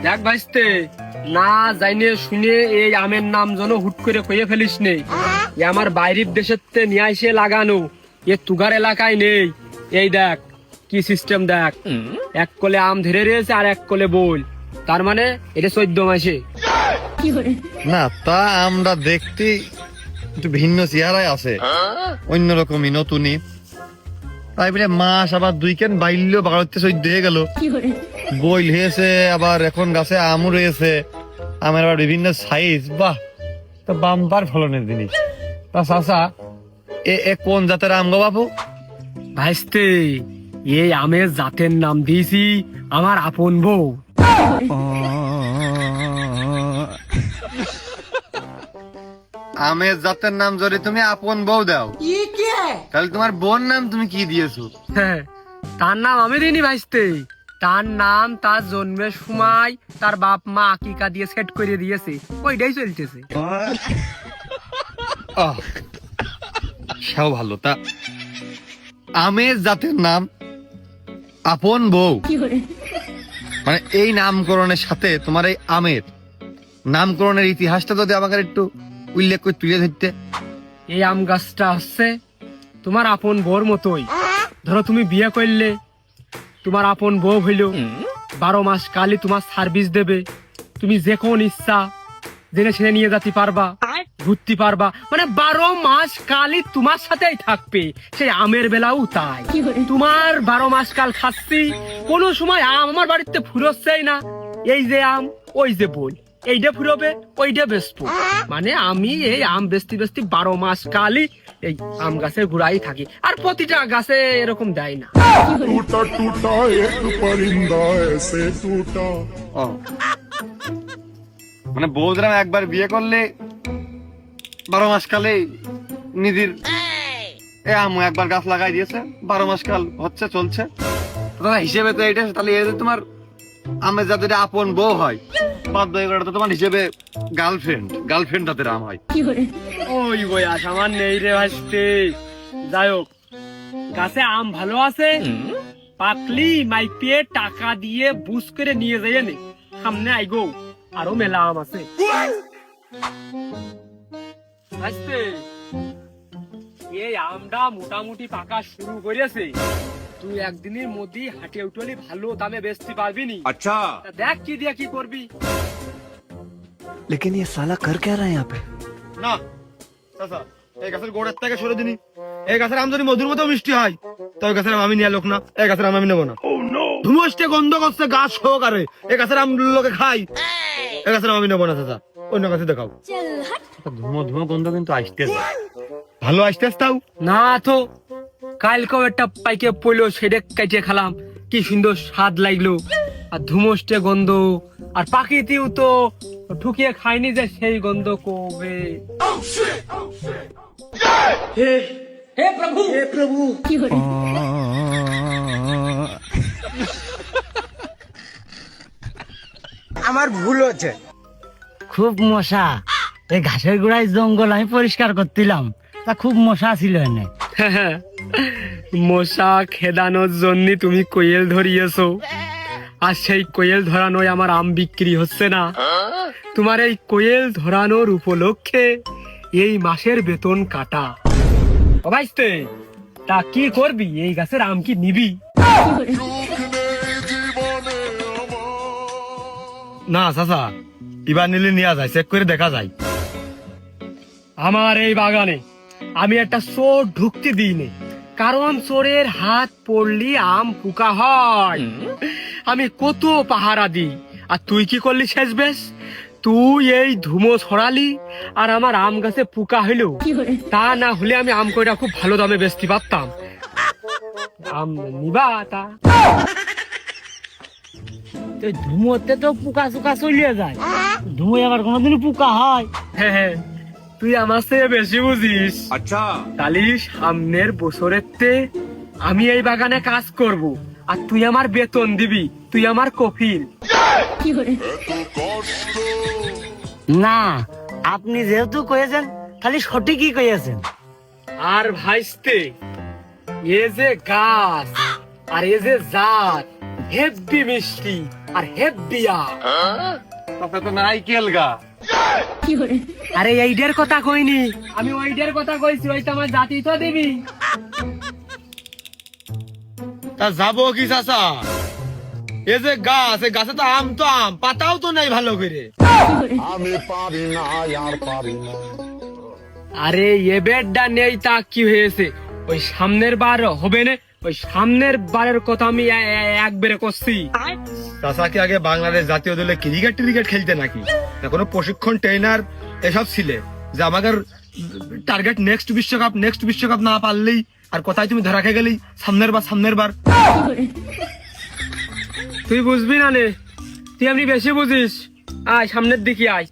দেখ ভাইস্তে, না জাইনে শুনে এই আমের নাম যেন হুট করে কইয়ে ফেলিস নেই। এ আমার বাইরের দেশের তে নিয়ে এসে লাগানো, এ তুগার এলাকায় নেই। এই দেখ কি সিস্টেম, দেখ এক কোলে আম ধরে রয়েছে আর এক কোলে বল, তার মানে এটা 14 মাসে। না তা আমরা দেখতে একটু ভিন্ন চেহারায় আছে, অন্যরকমই নতুনই। তাই বলে মাস আবার 2 কেন বাইল 12-14 হয়ে গেল, বইল হয়েছে, আবার এখন গাছে আমও রয়েছে, আমের আবার বিভিন্ন সাইজ। বাহ, তো বাম্পার ফলনের জিনিস। তা চাচা, এ কোন জাতের আম গো বাপু? ভাইস্তে, এই আমের জাতের নাম দিয়েছি আমার আপন বউ। আমের জাতের নাম যদি তুমি আপন বউ দাও, তাহলে তোমার বোন নাম তুমি কি দিয়েছো? হ্যাঁ, তার নাম আমি দিইনি ভাইস্তে, তার নাম তার জন্মের সময় তার বাপ মা আকিকা দিয়ে সেট করে দিয়েছে, ওইটাই চলতেছে। আহ, সেও ভালো। তা আমের জাতের নাম আপন বউ, মানে এই নামকরণের সাথে তোমার এই আমের নামকরণের ইতিহাসটা যদি আমাকে একটু উল্লেখ করে তুলে ধরতে। এই আম গাছটা হচ্ছে তোমার আপন বউর মতোই। ধরো তুমি বিয়ে করলে, তোমার আপন বউ হইল, 12 মাস কালই তোমার সার্ভিস দেবে, তুমি যে কোন ইচ্ছা জেনে শুনে নিয়ে যেতে পারবা, ঘুরতে পারবা, মানে 12 মাস কালই তোমার সাথেই থাকবে। সেই আমের বেলাও তাই, তোমার 12 মাস কাল খাচ্ছি, কোনো সময় আম আমার বাড়িতে ফুরোচ্ছেই না। এই যে আম, ওই যে বল, এইটা ফুরোবে, ওইটা বেচবো, মানে আমি এই আম বেচতে বেচতে 12 মাস কালই এই আম গাছের গোড়াই থাকি। আর প্রতিটা গাছে এরকম দেয় না। टूटा टूटा एक परिंदा ऐसे टूटा। ও, মানে বৌদিরাম একবার বিয়ে করলে 12 মাস কালে নিজের এ আমু একবার গাছ লাগাই দিয়েছে, 12 মাস কাল হচ্ছে চলছে। তোমার হিসেবে তো এটা, তাহলে এর তোমার আমের যাদের আপন বউ হয়, বাদ বই করে তো তোমার হিসেবে গার্লফ্রেন্ড তাদের আম হয়। ওই বয়াস আমার নেই রে ভাসতে। যাই হোক, গাছে আম ভালো আছে, পাকলি মাইপিয়ে টাকা দিয়ে বুঝ করে নিয়ে যাই নে, সামনে আইগো আরো মেলা আম আছে। ভাসতে, এই আমটা মোটামুটি পাকা শুরু করেছে, তুই একদিনের মধ্যে হাটে উঠলি ভালো দামে বেচতে পারবি নি। अच्छा, তা দেখ কি দিয়া কি করবি। लेकिन ये साला कर क्या रहा है यहाँ पे? না চাচা, এই গাছের গোড়ার থেকে সরে দিনি। এই গাছের আম যদি মধুর মতো মিষ্টি হয়, তো ওই গাছের আম আমি নিয়ে লোক না, এই গাছের আম আমি নেবো না। ধুমসটে গন্ধ করছে গাছ সহকারে, এই গাছের আম লোকে খাই, এই গাছের আম আমি নেবো না চাচা, অন্য গাছে দেখাও। ধুমো ধুমো গন্ধ কিন্তু আসতেছে, ভালো আসতেছে। তাও না তো, কালকেও একটা পাইকে পড়লো, সেটা কাটিয়ে খালাম, কি সুন্দর স্বাদ লাগলো। আর ধুমসটে গন্ধ, আর পাখিতেও তো ঠুকিয়ে খাইনি যে সেই গন্ধ কবে। আমার ভুল হচ্ছে। খুব মশা, এই ঘাসের গোড়ায় জঙ্গল আমি পরিষ্কার করছিলাম, তা খুব মশা ছিল এনে। মশা খেদানোর জন্য তুমি কোয়েল ধরিয়েছো, আর সেই কোয়েল ধরানোয় আমার আম বিক্রি হচ্ছে না। তোমার এই কোয়েল ধরানোর উপলক্ষে এই মাসের বেতন কাটা। ও ভাইস্তে, তা কি করবি, এই গাছের আম কি নিবি? না চাচা, এবার নিলে নেওয়া যায়, চেক করে দেখা যায়। আমার এই বাগানে আমি একটা চোর ঢুকতে দিইনি, কারণ চোরের হাত পড়লি আম পোকা হয়। আমি কত পাহারা দিই, আর তুই কি করলি শেষ বেশ? তুই এই ধুমো ছড়ালি আর আমার আম গাছে পোকা হইলো। তা না হলে আমি আম কইটা খুব ভালো দামে বেচতে পারতাম। আম নিবা তা? তো ধুমোতে তো পোকা চোকা চলিয়ে যায়, ধুমোয় আবার কোনোদিন পোকা হয়? হ্যাঁ হ্যাঁ, তুই আমার চেয়ে বেশি বুঝিস। अच्छा, তাহলে সামনের বছরের তে আমি এই বাগানে কাজ করব, আর তুই আমার বেতন দিবি, তুই আমার কফিল। না, আপনি যেহেতু কয়েছেন, খালি সঠিকই কয়েছেন। আর ভাইস্তে, এ যে গাছ আর এ যে জাত, হেব্বি মিষ্টি আর হেব্বিয়া। তাতে তো নাইকেল গা। আরে এইটার কথা কইনি আমি, ওইটার কথা কইছি, ওইটা আমার জাতি তো দিবি। তা যাবো কি চাচা? এ যে গাছ, এই গাছে তো আম, তো আম পাতাও তো নাই ভালো করে। আমি পারি না আর পারি না। আরে এ বেডটা নেই তা কি হয়েছে? ওই সামনের বার হবে না, ওই সামনের বারের কথা আমি একবারে করছি। চাচা কি আগে বাংলাদেশ জাতীয় দলে ক্রিকেট টিরিকেট খেলতে নাকি? না কোনো প্রশিক্ষণ ট্রেনার এসব ছিলে যে আমাদের টার্গেট নেক্সট বিশ্বকাপ না পারলেই আর কোথায় তুমি ধরা খেয়ে গেলেই সামনের বার। তুই বুঝবি না নে, তুই এমনি বেশি বুঝিস। আয় সামনের দিকে আয়।